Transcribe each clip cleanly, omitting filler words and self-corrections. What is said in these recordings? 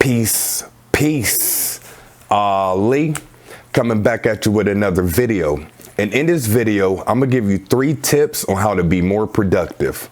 Peace. Ali, coming back at you with another video. And in this video, I'm gonna give you 3 tips on how to be more productive.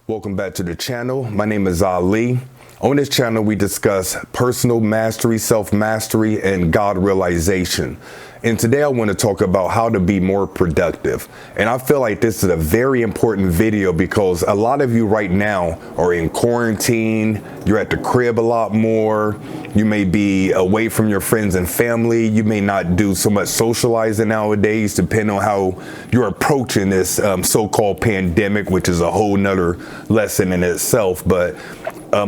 Welcome back to the channel. My name is Ali. On this channel, we discuss personal mastery, self-mastery, and God realization. And today I want to talk about how to be more productive. And I feel like this is a very important video because a lot of you right now are in quarantine. You're at the crib a lot more. You may be away from your friends and family. You may not do so much socializing nowadays, depending on how you're approaching this so-called pandemic, which is a whole nother lesson in itself. But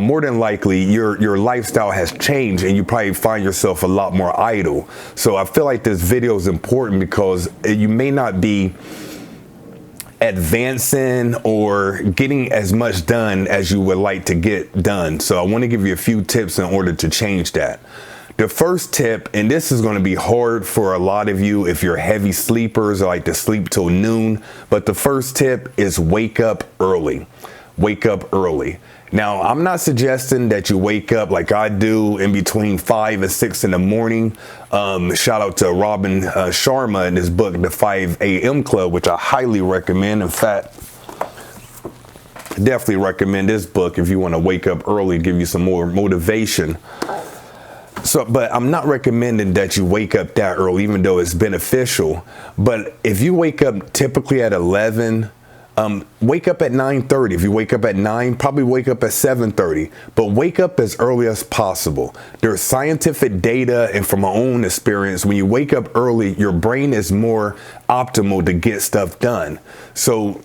more than likely, your lifestyle has changed and you probably find yourself a lot more idle. So I feel like this video is important because you may not be advancing or getting as much done as you would like to get done. So I want to give you a few tips in order to change that. The first tip, and this is going to be hard for a lot of you if you're heavy sleepers or like to sleep till noon, but the first tip is wake up early. Wake up early. Now, I'm not suggesting that you wake up like I do in between 5 and 6 in the morning. Shout out to Robin Sharma in his book, The 5 a.m. Club, which I highly recommend. In fact, definitely recommend this book if you want to wake up early, give you some more motivation. But I'm not recommending that you wake up that early, even though it's beneficial. But if you wake up typically at 11, wake up at 9:30. If you wake up at 9, probably wake up at 7:30, but wake up as early as possible. There's scientific data, and from my own experience, when you wake up early, your brain is more optimal to get stuff done. So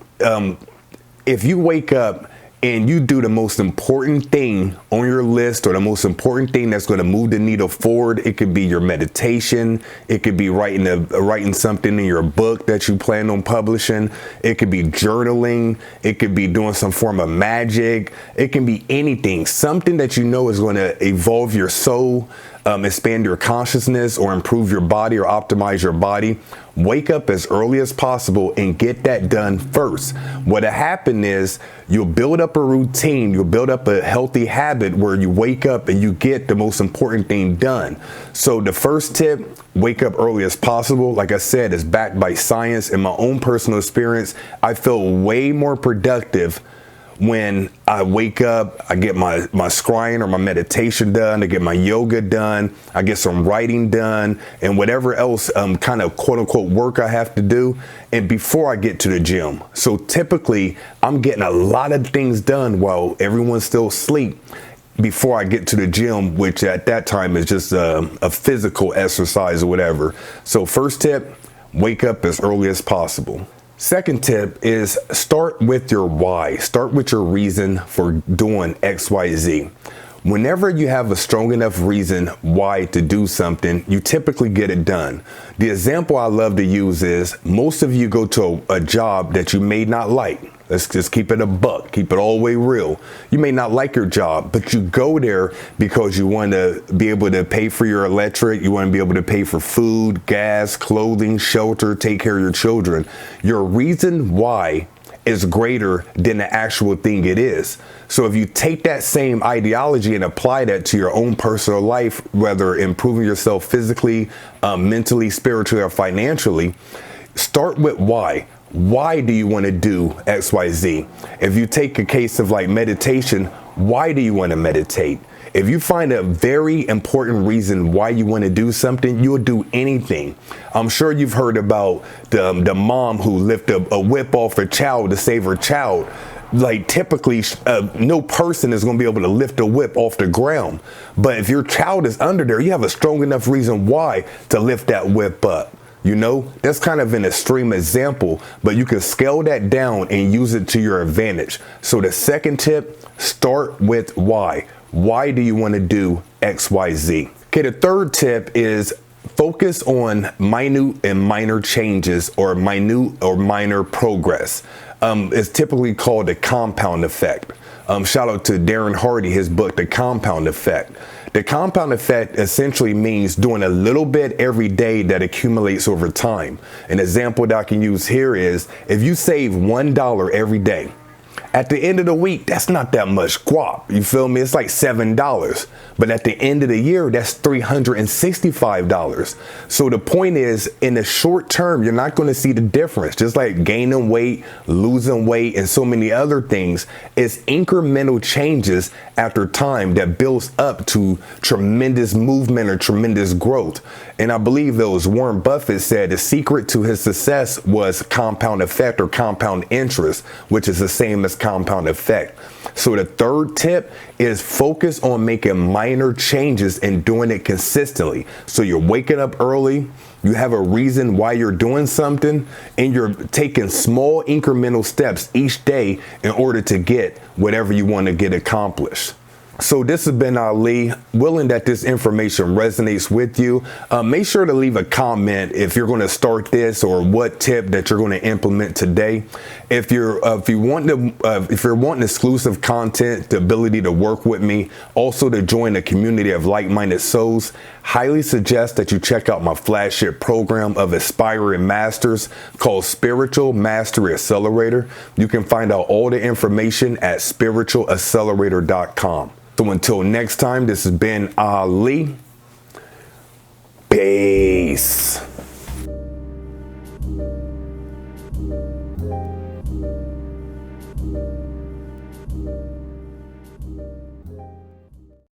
if you wake up and you do the most important thing on your list, or the most important thing that's going to move the needle forward, it could be your meditation, it could be writing something in your book that you plan on publishing, it could be journaling, it could be doing some form of magic, it can be anything, something that you know is going to evolve your soul, expand your consciousness, or improve your body or optimize your body. Wake up as early as possible and get that done first. What'll happen is you'll build up a routine, you'll build up a healthy habit where you wake up and you get the most important thing done. So the first tip, wake up early as possible. Like I said, is backed by science. In my own personal experience, I feel way more productive when I wake up, I get my scrying or my meditation done, I get my yoga done, I get some writing done, and whatever else kind of quote unquote work I have to do, and before I get to the gym. So typically I'm getting a lot of things done while everyone's still asleep before I get to the gym, which at that time is just a physical exercise or whatever. So first tip, wake up as early as possible. Second tip is start with your why. Start with your reason for doing XYZ. Whenever you have a strong enough reason why to do something, you typically get it done. The example I love to use is most of you go to a job that you may not like. Let's just keep it a buck, keep it all the way real. You may not like your job, but you go there because you want to be able to pay for your electric, you want to be able to pay for food, gas, clothing, shelter, take care of your children. Your reason why is greater than the actual thing it is. So if you take that same ideology and apply that to your own personal life, whether improving yourself physically, mentally, spiritually, or financially, start with why. Why do you want to do XYZ? If you take a case of like meditation, why do you want to meditate? If you find a very important reason why you want to do something, you'll do anything. I'm sure you've heard about the mom who lifted a whip off her child to save her child. Like typically, no person is going to be able to lift a whip off the ground. But if your child is under there, you have a strong enough reason why to lift that whip up. You know, that's kind of an extreme example, but you can scale that down and use it to your advantage. So the second tip, start with why. Why do you want to do XYZ? Okay, the third tip is focus on minute and minor changes or minute or minor progress. It's typically called the compound effect. Shout out to Darren Hardy, his book, The Compound Effect. The compound effect essentially means doing a little bit every day that accumulates over time. An example that I can use here is if you save $1 every day, at the end of the week, that's not that much guap. You feel me? It's like $7. But at the end of the year, that's $365. So the point is, in the short term, you're not going to see the difference. Just like gaining weight, losing weight, and so many other things, it's incremental changes after time that builds up to tremendous movement or tremendous growth. And I believe it was Warren Buffett said the secret to his success was compound effect or compound interest, which is the same as compound effect. So the third tip is focus on making minor changes and doing it consistently. So you're waking up early, you have a reason why you're doing something, and you're taking small incremental steps each day in order to get whatever you want to get accomplished. So this has been Ali. Willing that this information resonates with you. Make sure to leave a comment if you're going to start this or what tip that you're going to implement today. If you're wanting exclusive content, the ability to work with me, also to join a community of like-minded souls, highly suggest that you check out my flagship program of aspiring masters called Spiritual Mastery Accelerator. You can find out all the information at spiritualaccelerator.com. So until next time, this has been Ali. Peace.